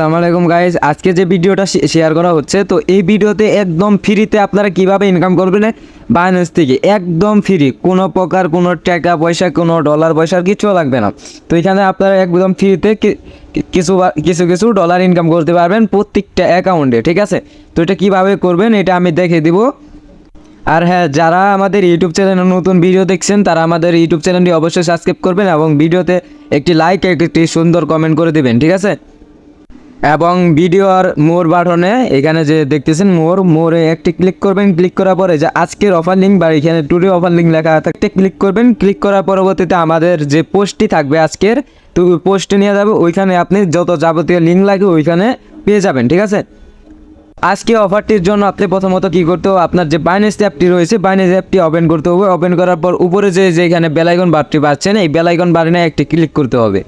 আসসালামু আলাইকুম গাইজ, আজকে যে ভিডিওটা শেয়ার করা হচ্ছে, তো এই ভিডিওতে একদম ফ্রিতে আপনারা কিভাবে ইনকাম করবেন বাইন্যান্স থেকে, একদম ফ্রি, কোনো প্রকার কোনো টাকা পয়সা কোনো ডলার পয়সার কিছু লাগবে না। তো এখানে আপনারা একদম ফ্রিতে কিছু কিছু কিছু ডলার ইনকাম করতে পারবেন প্রত্যেকটা অ্যাকাউন্টে, ঠিক আছে। তো এটা কীভাবে করবেন এটা আমি দেখে দিব। আর হ্যাঁ, যারা আমাদের ইউটিউব চ্যানেলে নতুন ভিডিও দেখছেন তারা আমাদের ইউটিউব চ্যানেলটি অবশ্যই সাবস্ক্রাইব করবেন এবং ভিডিওতে একটি লাইক একটি সুন্দর কমেন্ট করে দেবেন, ঠিক আছে। এবং ভিডিওর মোর বাটনে এখানে যে দেখতেছেন মোরে একটি ক্লিক করবেন। ক্লিক করার পরে যে আজকের অফার লিঙ্ক বা এখানে টুডে অফার লিঙ্ক লেখা থাকতে ক্লিক করবেন। ক্লিক করার পরবর্তীতে আমাদের যে পোস্টটি থাকবে আজকের, তো ওই পোস্টে নিয়ে যাবে, ওইখানে আপনি যত যাবতীয় লিঙ্ক লাগে ওইখানে পেয়ে যাবেন, ঠিক আছে। আজকে অফারটির জন্য আপনি প্রথমত কী করতে হবে, আপনার যে বাইন্যান্স অ্যাপটি রয়েছে বাইন্যান্স অ্যাপটি ওপেন করতে হবে। ওপেন করার পর উপরে যে এখানে বেল আইকন বারটি পাচ্ছেন, এই বেল আইকন বারে একটি ক্লিক করতে হবে।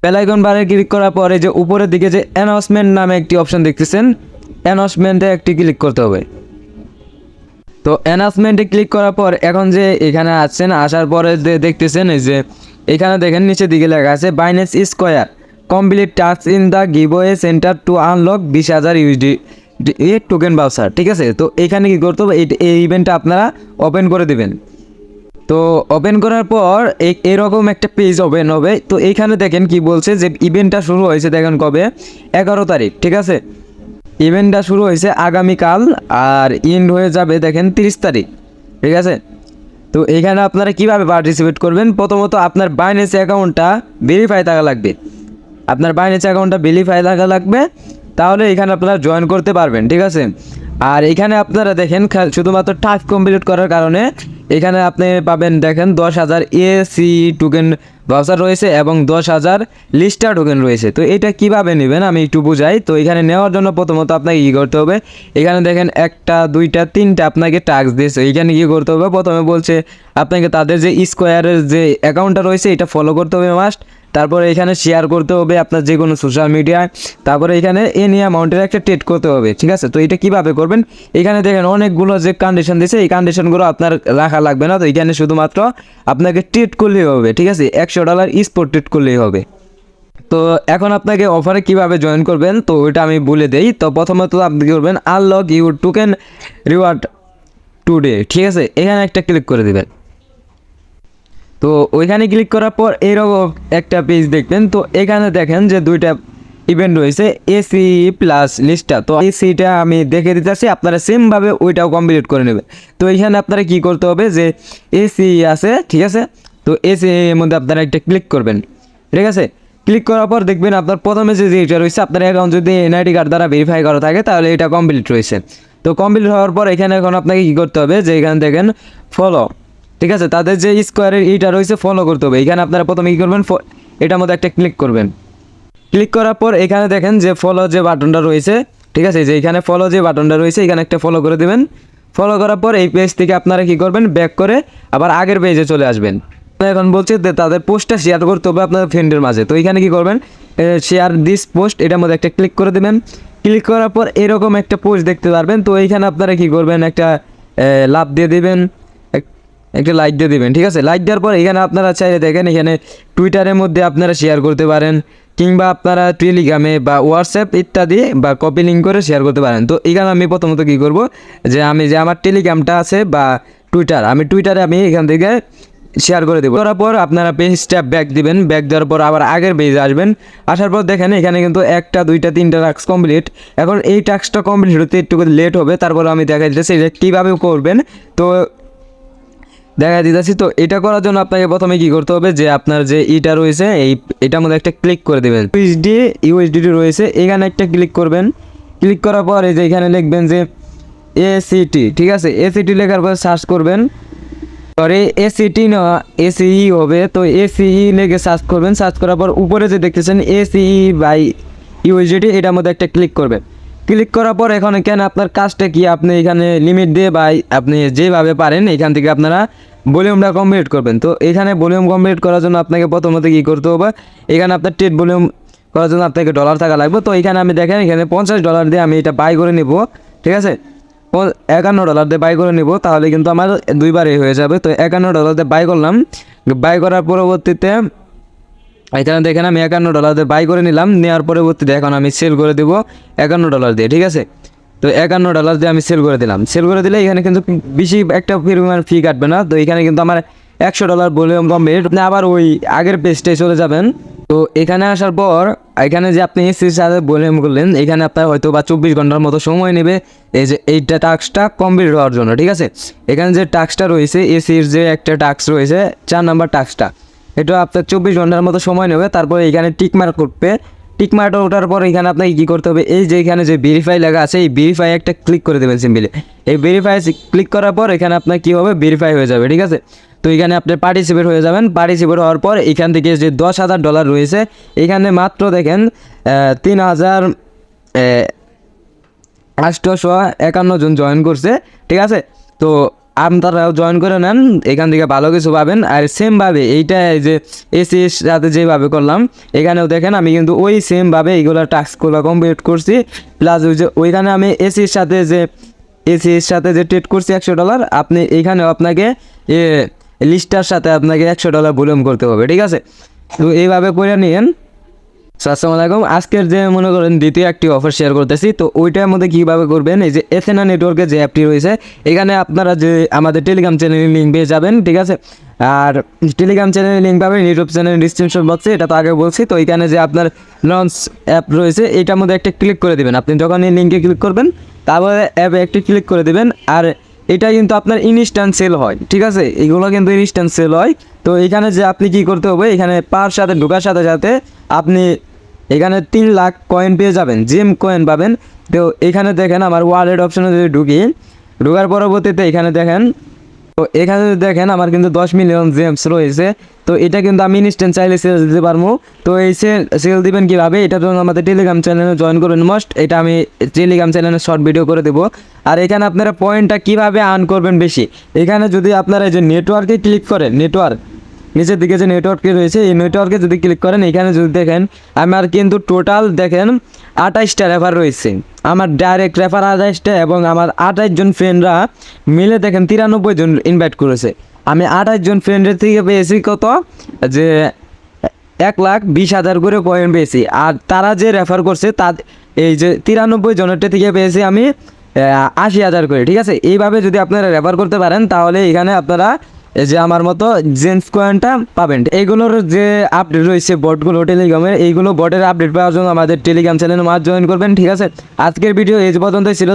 বেল আইকন বারে ক্লিক করার পরে যে উপরের দিকে যে অ্যানাউন্সমেন্ট নামে একটি অপশন দেখতেছেন, অ্যানাউন্সমেন্টে একটি ক্লিক করতে হবে। তো অ্যানাউন্সমেন্টে ক্লিক করার পর এখন যে এখানে আসছেন, আসার পরে দেখতেছেন এই যে এখানে দেখেন নিচের দিকে লেখা আছে Binance square complete task in the giveaway centre two unlock 20,000 USD token voucher, ঠিক আছে। তো এখানে কী করতে হবে, এই ইভেন্টটা আপনারা ওপেন করে দেবেন। তো ওপেন করার পর এরকম একটা পেজ ওপেন হবে। তো এইখানে দেখেন কি বলছে যে ইভেন্টটা শুরু হয়েছে, দেখেন কবে, 11 তারিখ, ঠিক আছে। ইভেন্টটা শুরু হয়েছে আগামীকাল আর এন্ড হয়ে যাবে দেখেন 30 তারিখ, ঠিক আছে। তো এইখানে আপনারা কিভাবে পার্টিসিপেট করবেন, প্রথমত আপনার বাইন্যান্স অ্যাকাউন্টটা ভেরিফাই থাকা লাগবে। আপনার বাইন্যান্স অ্যাকাউন্টটা ভেরিফাই থাকা লাগবে, তাহলে এখানে আপনারা জয়েন করতে পারবেন, ঠিক আছে। আর এখানে আপনারা দেখেন শুধুমাত্র টাস্ক কমপ্লিট করার কারণে এখানে আপনি পাবেন দেখেন 10,000 এসি টোকেন ভাউচার রয়েছে এবং 10,000 লিস্টার টোকেন রয়েছে। তো এটা কিভাবে নেবেন আমি একটু বুঝাই। তো এখানে নেওয়ার জন্য প্রথমত আপনাকে কী করতে হবে, এখানে দেখেন 1টা 2টা 3টা আপনাকে টাস্ক দিয়েছে। এইখানে কী করতে হবে, প্রথমে বলছে আপনাকে তাদের যে স্কোয়ারের যে অ্যাকাউন্টটা রয়েছে এটা ফলো করতে হবে মাস্ট। তারপরে এখানে শেয়ার করতে হবে আপনার যে কোনো সোশ্যাল মিডিয়ায়। তারপরে এখানে এনি অ্যামাউন্টের একটা ট্রেড করতে হবে, ঠিক আছে। তো এটা কিভাবে করবেন, এখানে দেখেন অনেকগুলো যে কন্ডিশন দিয়েছে, এই কন্ডিশনগুলো আপনার রাখা লাগবে না। তো এখানে শুধুমাত্র আপনাকে ট্রেড করলেই হবে, ঠিক আছে। $100 স্পট ট্রেড করলেই হবে। তো এখন আপনাকে অফারে কিভাবে জয়েন করবেন তো ওইটা আমি বলে দেই। তো প্রথমত আপনি কী করবেন, unlock your token reward today, ঠিক আছে, এখানে একটা ক্লিক করে দেবেন। তো ওইখানে ক্লিক করার পর এরকম একটা পেজ দেখবেন। তো এখানে দেখেন যে 2টা ইভেন্ট রয়েছে এসি প্লাস লিস্টার। তো এসিটা আমি দেখে দিতেছি, আপনারা সেমভাবে ওইটাও কমপ্লিট করে নেবেন। তো এইখানে আপনারা কি করতে হবে, যে এসি আছে, ঠিক আছে। তো এসি এর মধ্যে আপনারা একটা ক্লিক করবেন, ঠিক আছে। ক্লিক করার পর দেখবেন আপনার প্রথমে যে যেটা রয়েছে, আপনার অ্যাকাউন্ট যদি এনআইডি কার্ড দ্বারা ভেরিফাই করা থাকে তাহলে এটা কমপ্লিট রয়েছে। তো কমপ্লিট হওয়ার পর এখানে এখন আপনাকে কী করতে হবে, যে এখানে দেখেন ফলো, ঠিক আছে, তাদের যে স্কোয়ারের এইটা রয়েছে ফলো করতে হবে। এখানে আপনারা প্রথমে কী করবেন, এটার মধ্যে একটা ক্লিক করবেন। ক্লিক করার পর এখানে দেখেন যে ফলো যে বাটনটা রয়েছে, ঠিক আছে, যে এখানে ফলো যে বাটনটা রয়েছে এখানে একটা ফলো করে দেবেন। ফলো করার পর এই পেজ থেকে আপনারা কী করবেন, ব্যাক করে আবার আগের পেজে চলে আসবেন। এখন বলছে যে তাদের পোস্টটা শেয়ার করতে হবে আপনার ফ্রেন্ডের মাঝে। তো এখানে কী করবেন, শেয়ার দিস পোস্ট, এটার মধ্যে একটা ক্লিক করে দেবেন। ক্লিক করার পর এরকম একটা পোস্ট দেখতে পারবেন। তো এইখানে আপনারা কী করবেন, একটা লাভ দিয়ে দেবেন, একটা লাইক দিয়ে দেবেন, ঠিক আছে। লাইক দেওয়ার পর এখানে আপনারা চাইলে দেখেন এখানে টুইটারের মধ্যে আপনারা শেয়ার করতে পারেন, কিংবা আপনারা টেলিগ্রামে বা হোয়াটসঅ্যাপ ইত্যাদি বা কপি লিঙ্ক করে শেয়ার করতে পারেন। তো এখানে আমি প্রথমত কী করব, যে আমি যে আমার টেলিগ্রামটা আছে বা টুইটারে আমি এখান থেকে শেয়ার করে দেবো। করার পর আপনারা পেজটা ব্যাক দিবেন। ব্যাক দেওয়ার পর আবার আগের পেজে আসবেন। আসার পর দেখেন এখানে কিন্তু 1টা 2টা 3টা টাস্ক কমপ্লিট। এখন এই টাস্কটা কমপ্লিট হতে একটু লেট হবে, তারপর আমি দেখা দিতেছি এটা কীভাবে করবেন তো দেখা দিতেছি। তো এটা করার জন্য আপনাকে প্রথমে কী করতে হবে, যে আপনার যে ইটা রয়েছে এটার মধ্যে একটা ক্লিক করে দেবেন। ইউএসডিটি রয়েছে, এখানে একটা ক্লিক করবেন। ক্লিক করার পর এই যে এখানে লিখবেন যে এসিটি, ঠিক আছে। এসিটি লেখার পর সার্চ করবেন, সরি এসিটি না এসিই হবে। তো এসিই লিখে সার্চ করবেন। সার্চ করার পর উপরে যে দেখতেছেন এসিই বাই ইউএসডিটি, এটার মধ্যে একটা ক্লিক করবেন। ক্লিক করার পর এখন এখানে আপনার কাজটা কি, আপনি এখানে লিমিট দিয়ে বা আপনি যেভাবে পারেন এখান থেকে আপনারা ভলিউমটা কমপ্লিট করবেন। তো এখানে ভলিউম কমপ্লিট করার জন্য আপনাকে প্রথমত কী করতে হবে, এখানে আপনার ট্রেড ভলিউম করার জন্য আপনাকে ডলার থাকা লাগবে। তো এখানে আমি দেখেন এখানে $50 দিয়ে আমি এটা বাই করে নেব, ঠিক আছে। $51 দিয়ে বাই করে নেব, তাহলে কিন্তু আমার 2বারই হয়ে যাবে। তো $51 দিয়ে বাই করলাম। বাই করার পরবর্তীতে এখানে দেখেন আমি $51 দিয়ে বাই করে নিলাম, নেওয়ার পরবর্তীতে এখন আমি সেল করে দেবো $51 দিয়ে, ঠিক আছে। তো $51 দিয়ে আমি সেল করে দিলাম। সেল করে দিলে এখানে কিন্তু বেশি একটা পরিমাণ ফি কাটবে না। তো এখানে কিন্তু আমার $100 ভলিউম কমপ্লিট। আপনি আবার ওই আগের পেজটায় চলে যাবেন। তো এখানে আসার পর এখানে যে আপনি এসির সাথে ভলিউম করলেন, এখানে আপনার হয়তো বা 24 ঘন্টার মতো সময় নেবে এই যে এইটা টাস্কটা কমপ্লিট হওয়ার জন্য, ঠিক আছে। এখানে যে টাস্কটা রয়েছে এসির যে একটা টাস্ক রয়েছে 4 নাম্বার টাস্কটা, এটা আপনার 24 ঘন্টার মতো সময় নেবে। তারপরে এখানে টিকমার্ক করবে, টিকমার্ক ওঠার পর এখানে আপনাকে কী করতে হবে, এই যে এখানে যে ভেরিফাই লেখা আছে এই ভেরিফাই একটা ক্লিক করে দেবেন সিম্পলি। এই ভেরিফাই ক্লিক করার পর এখানে আপনার কী হবে, ভেরিফাই হয়ে যাবে, ঠিক আছে। তো এখানে আপনি পার্টিসিপেট হয়ে যাবেন। পার্টিসিপেট হওয়ার পর এখান থেকে যে $10,000 রয়েছে এখানে মাত্র দেখেন 3,851 জন জয়েন করছে, ঠিক আছে। তো আপনারাও জয়েন করে নেন, এখান থেকে ভালো কিছু পাবেন। আর সেমভাবে এইটা যে এসির সাথে যেভাবে করলাম এখানেও দেখেন আমি কিন্তু ওই সেমভাবে এইগুলো টাস্কগুলো কমপ্লিট করছি। প্লাস ওই যে ওইখানে আমি এসির সাথে যে ট্রেড করছি $100, আপনি এইখানেও আপনাকে লিস্টার সাথে আপনাকে $100 ভলিউম করতে হবে, ঠিক আছে। তো এইভাবে করে নিন। আসসালামু আলাইকুম। আজকের যে মনে করেন দ্বিতীয় একটি অফার শেয়ার করতেছি, তো ওইটার মধ্যে কীভাবে করবেন, এই যে এথেনা নেটওয়ার্কের যে অ্যাপটি রয়েছে এখানে আপনারা যে আমাদের টেলিগ্রাম চ্যানেলের লিঙ্ক পেয়ে যাবেন, ঠিক আছে। আর টেলিগ্রাম চ্যানেলের লিঙ্ক পাবেন ইউটিউব চ্যানেলের ডিসক্রিপশন বক্সে, এটা তো আগে বলছি। তো এখানে যে আপনার লঞ্চ অ্যাপ রয়েছে এটার মধ্যে একটা ক্লিক করে দেবেন। আপনি যখন এই লিঙ্কে ক্লিক করবেন তারপরে অ্যাপে একটি ক্লিক করে দেবেন। আর এটা কিন্তু আপনার ইনস্ট্যান্ট সেল হয়, ঠিক আছে, এইগুলো কিন্তু ইনস্ট্যান্ট সেল হয়। তো এখানে যে আপনি কী করতে হবে, এখানে পার সাথে ঢোকার সাথে সাথে আপনি এখানে 3 লাখ কয়েন পেয়ে যাবেন, জেম কয়েন পাবেন। তো এখানে দেখেন আমার ওয়ালেট অপশনে যদি ঢোকার পরবর্তীতে এখানে দেখেন, তো এখানে যদি দেখেন আমার কিন্তু 10 মিলিয়ন জেমস রয়েছে। তো এটা কিন্তু আমি ইনস্ট্যান্ট চাইলে সেল দিতে পারবো। তো এই সেল দিবেন কীভাবে, এটার জন্য আমাদের টেলিগ্রাম চ্যানেলে জয়েন করুন মাস্ট। এটা আমি টেলিগ্রাম চ্যানেলে শর্ট ভিডিও করে দেবো। আর এখানে আপনারা পয়েন্টটা কীভাবে আর্ন করবেন বেশি, এখানে যদি আপনারা এই যে নেটওয়ার্কে ক্লিক করেন, নেটওয়ার্ক নিচের দিকে যে নেটওয়ার্কে রয়েছে এই নেটওয়ার্কে যদি ক্লিক করেন এখানে যদি দেখেন আমার কিন্তু টোটাল দেখেন 28টা রেফার রয়েছে, আমার ডাইরেক্ট রেফার 28টা, এবং আমার 28 জন ফ্রেন্ডরা মিলে দেখেন 93 জন ইনভাইট করেছে। আমি 28 জন ফ্রেন্ডের থেকে পেয়েছি কত, যে 1,20,000 করে পয়েন্ট পেয়েছি। আর তারা যে রেফার করছে এই যে 93 জনেরটা থেকে পেয়েছি আমি 80,000 করে, ঠিক আছে। এইভাবে যদি আপনারা রেফার করতে পারেন তাহলে এখানে আপনারা এই যে আমার মতো জেমস কয়েনটা পাবেন। এইগুলোর যে আপডেট রয়েছে বটগুলো টেলিগ্রামের, এইগুলো বটের আপডেট পাওয়ার জন্য আমাদের টেলিগ্রাম চ্যানেলে জয়েন করবেন, ঠিক আছে। আজকের ভিডিও এই পর্যন্তই ছিল।